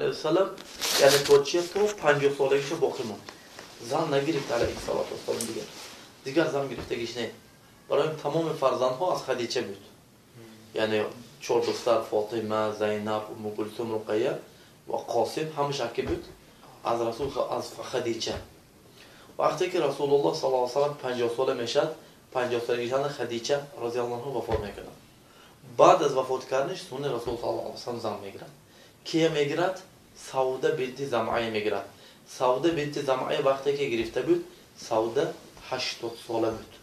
Aleyhisselam yani توجیه تو 50 سالگیش باقی موند. زن نگرفت علیه السلام دیگر زن گرفتگیش نه. برای تمام فرزندها از خدیجه بود. یعنی 4 دختر فاطمه، زینب، ام کلثوم، رقیه و قاسم همش کی بود؟ از رسول از خدیجه. وقتی که رسول الله صلی الله علیه و سلم 50 ساله میشد، 50 سالگیش خدیجه رضی الله عنها وفات میکنه. بعد از وفات کردنش سنت رسول صلی الله علیه و سلم زن میگیرد. کیه میگیرد؟ سعوده بنت زمعه میگیرد. سعوده بنت زمعه وقتی که گرفته بود، سعوده 80 ساله بود.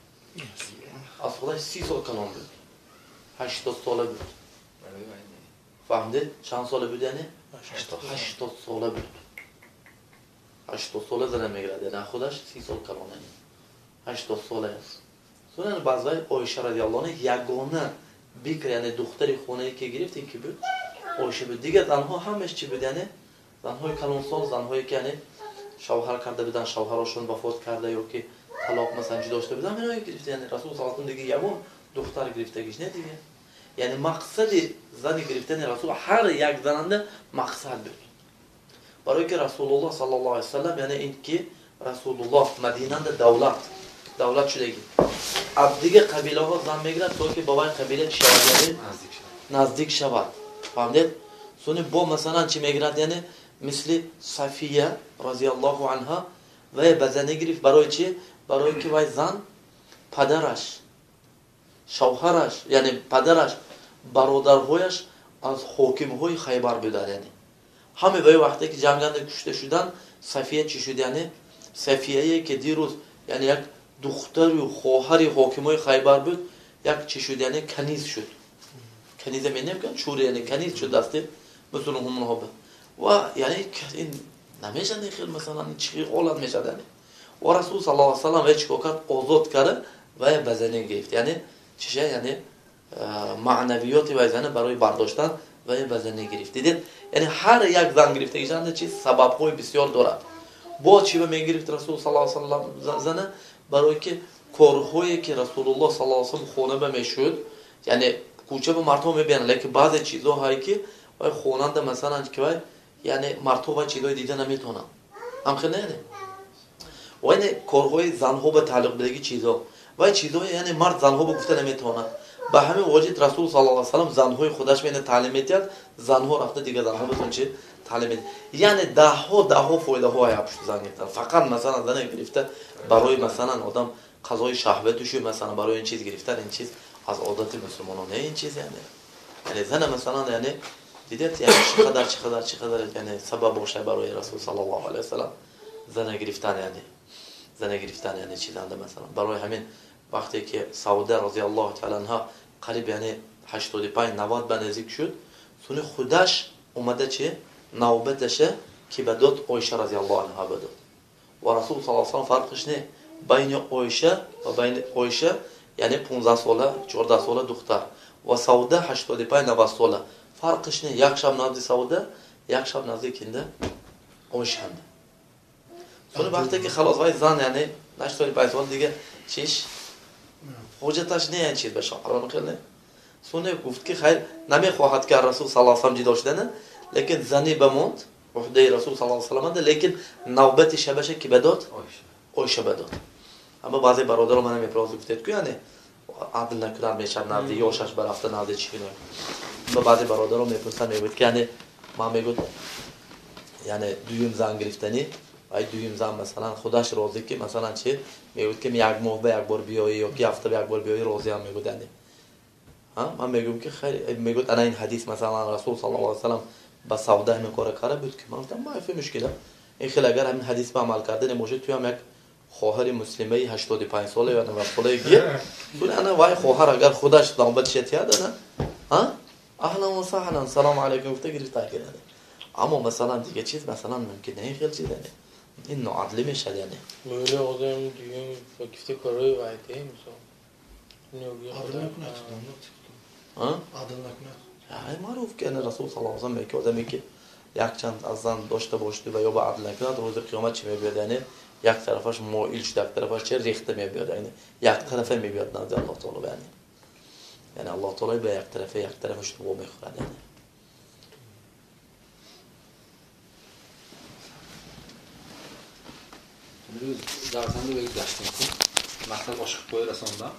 از خودش 30 سال کلان بود. 80 ساله بود. فهمیدید؟ چند ساله بود یعنی؟ 80 ساله بود. 80 ساله زنه میگیرد. یعنی خودش 30 سال کلانه. 80 ساله است. سنن بعضی عایشه رضی الله عنها یگانه بیکر یعنی دختری خونه که گرفت این کی بود؟ عایشه بود. دیگه زنها همش چی بود یعنی؟ زنهای کلانسال، زنهایی که یعنی شوهر کرده بودن، شوهرشون وفات کرده یا که طلاق مثلا داشته بودن، اینا گرفت. یعنی رسول صلی الله علیه و دیگه یگان دختر گرفتگیش نه دیگه. یعنی مقصد زن گرفتن رسول هر یک زننده مقصد بود. برای که رسول الله صلی الله علیه و سلم یعنی این که رسول الله مدینه دولت شدگی. از دیگه قبیله ها زن میگیرد تا که با قبیله چی شود؟ نزدیک شود. فهمیدید؟ سونی با مثلا چی میگیرد یعنی مثل صفیه رضی الله عنها و بزنه گرفت برای چی؟ برای که وای زن پدرش، شوهرش یعنی پدرش، برادرهایش از حاکمهای خیبر بودند. یعنی همه وای وقتی که جنگنده کشته شدن، صفیه چی شد یعنی؟ صفیه که دیروز یعنی یک دختر و خواهر حاکمای خیبر بود، یک چی شد یعنی کنیز شد. کنیز می نمیگن چوره یعنی کنیز شد دسته مثل همون ها و یعنی این نمیشه خیلی مثلا چی اولاد میشه یعنی و رسول صلی الله علیه و سلم هیچ کوکات آزاد کرد و بزنه گرفت. یعنی چیه یعنی معنویاتی وزنه برای برداشتن و بزنه گرفت. دیدید یعنی هر یک زن گرفتگیشان چیز سبب‌های بسیار دارد. با چی به میگرفت رسول صلی الله علیه و سلم زنه؟ برای که کارهایی که رسول الله صلی الله علیه و سلم خونه به میشد، یعنی کوچه به مردم میبینن، لیکن بعضی چیزها هایی که خواننده مثلا که یعنی مرتبه چیزای دیده نمیتونن هم خیلی نه و این کارهای زنها به تعلق بدگی چیزها و چیزهای یعنی مرد زنها به گفته نمیتونن. به همین وجه رسول صلی الله علیه و سلم زنهای خودش بین تعلیم میداد، زنها رفته دیگه زنها بتون چی تعلیم میداد. یعنی ده ها فایده های پشت زن گرفتن. فقط مثلا زن گرفته برای مثلا آدم قضای شهوتش مثلا برای این چیز گرفتن، این چیز از عادت مسلمانان نه این چیز یعنی زن مثلا یعنی دیدید یعنی چقدر یعنی سبب باشه برای رسول صلی الله علیه و سلم زن گرفتن یعنی چیزنده مثلا برای همین وقتی که سعوده رضی الله تعالی عنها قریب یعنی 85 90 به نزدیک شد، سون خودش اومده چه نوبتشه که بداد عایشه رضی الله عنها بداد و رسول صلی الله علیه و سلم فرقش نه بین عایشه و بین عایشه یعنی 15 ساله 14 ساله دختر و سعوده 85 90 ساله فرقش نه. یک شب نزدیک سعوده، یک شب نزدیک کنده عایشه. سون وقتی که خلاص وای زن یعنی 85 سال دیگه چیش حجتش نه این چیز بشه حرام کنه. سون گفت که خیر نمیخواهد که رسول صلی الله علیه و سلم جدا شدن، لیکن زنی بموند عهده رسول صلی الله علیه و سلم، لیکن نوبت شبشه که بداد عایشه بداد. اما بعضی برادران من میپرسید گفتید که یعنی عدل نکردن میشد نزدیک یا شش برافته نزدیک چی نه. با بعضی برادران میپرسن میگوید که یعنی ما میگوید یعنی دویم زن گرفتنی و دویم زن مثلا خودش راضی که مثلا چی میگوید که یک ماه به یک بار بیایی یا که هفته به یک بار بیایی راضی هم میگوید یعنی من میگم که خیر میگوید انا این حدیث مثلا رسول صلی الله علیه و سلم با سعوده همین کار کرده بود که من گفتم ما فی مشکل این خیلی اگر همین حدیث به عمل کردن موجود توی هم یک خواهر مسلمه 85 ساله یا 90 سالگی تو انا وای خواهر اگر خودش نوبت شتیه داره اهلا و سهلا سلام علیکم گفته گرفته کرده. اما مثلا دیگه چیز مثلا ممکن نه خیلی چیز یعنی این ناعادلی میشه یعنی böyle آدم دیگه با گفته کارهای وایده مثلا عدل نکنه عدل نکنه یعنی معروف که رسول صلی الله علیه و سلم میگه آدمی که یک چند از زن داشته باشه و یا با عدل نکنه روز قیامت چی میبید یعنی یک طرفش مائل شده، یک طرفش چه ریخته میبید یعنی یک طرفه میبید نزد الله تعالی یعنی الله تعالی به یک طرفش تو میخورد یعنی Biz dağıtanda böyle yaşlıyız. Maktab aşık koyarız onda.